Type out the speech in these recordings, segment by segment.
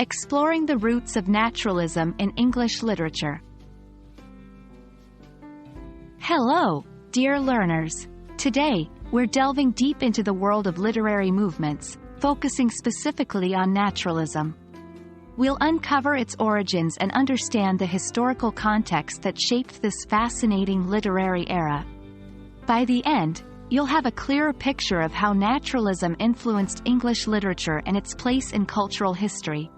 exploring the roots of naturalism in English literature. Hello, dear learners. Today, we're delving deep into the world of literary movements, focusing specifically on naturalism. We'll uncover its origins and understand the historical context that shaped this fascinating literary era. By the end, you'll have a clearer picture of how naturalism influenced English literature and its place in cultural history.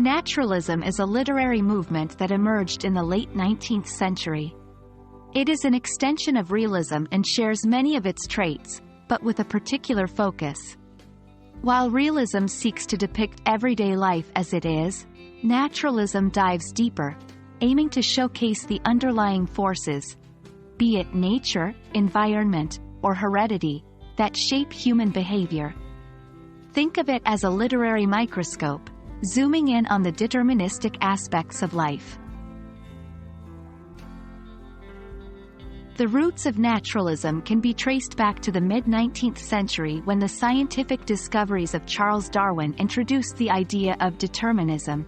Naturalism is a literary movement that emerged in the late 19th century. It is an extension of realism and shares many of its traits, but with a particular focus. While realism seeks to depict everyday life as it is, naturalism dives deeper, aiming to showcase the underlying forces, be it nature, environment, or heredity, that shape human behavior. Think of it as a literary microscope, zooming in on the deterministic aspects of life. The roots of naturalism can be traced back to the mid-19th century when the scientific discoveries of Charles Darwin introduced the idea of determinism.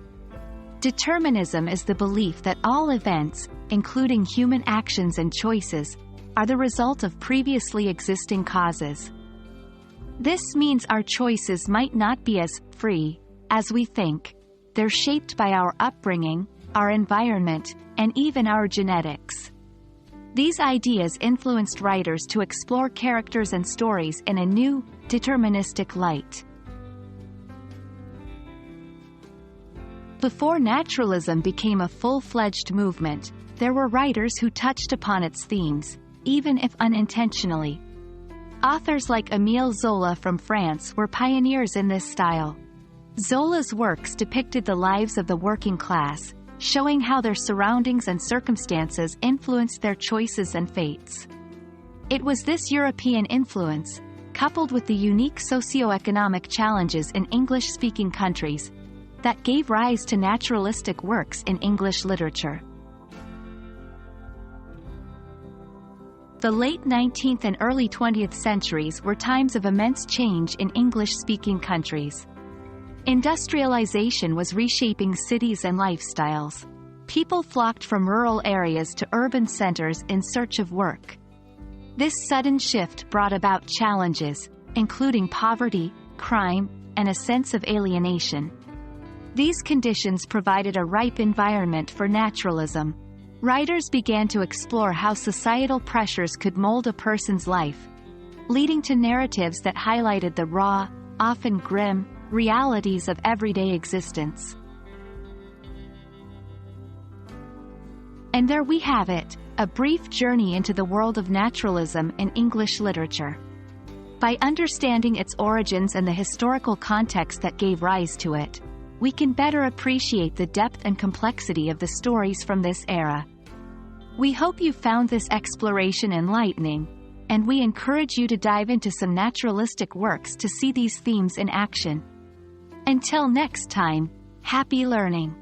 Determinism is the belief that all events, including human actions and choices, are the result of previously existing causes. This means our choices might not be as free as we think. They're shaped by our upbringing, our environment, and even our genetics. These ideas influenced writers to explore characters and stories in a new, deterministic light. Before naturalism became a full-fledged movement, there were writers who touched upon its themes, even if unintentionally. Authors like Émile Zola from France were pioneers in this style. Zola's works depicted the lives of the working class, showing how their surroundings and circumstances influenced their choices and fates. It was this European influence, coupled with the unique socio-economic challenges in English-speaking countries, that gave rise to naturalistic works in English literature. The late 19th and early 20th centuries were times of immense change in English-speaking countries. Industrialization was reshaping cities and lifestyles. People flocked from rural areas to urban centers in search of work. This sudden shift brought about challenges, including poverty, crime, and a sense of alienation. These conditions provided a ripe environment for naturalism. Writers began to explore how societal pressures could mold a person's life, leading to narratives that highlighted the raw, often grim, realities of everyday existence. And there we have it, a brief journey into the world of naturalism in English literature. By understanding its origins and the historical context that gave rise to it, we can better appreciate the depth and complexity of the stories from this era. We hope you found this exploration enlightening, and we encourage you to dive into some naturalistic works to see these themes in action. Until next time, happy learning!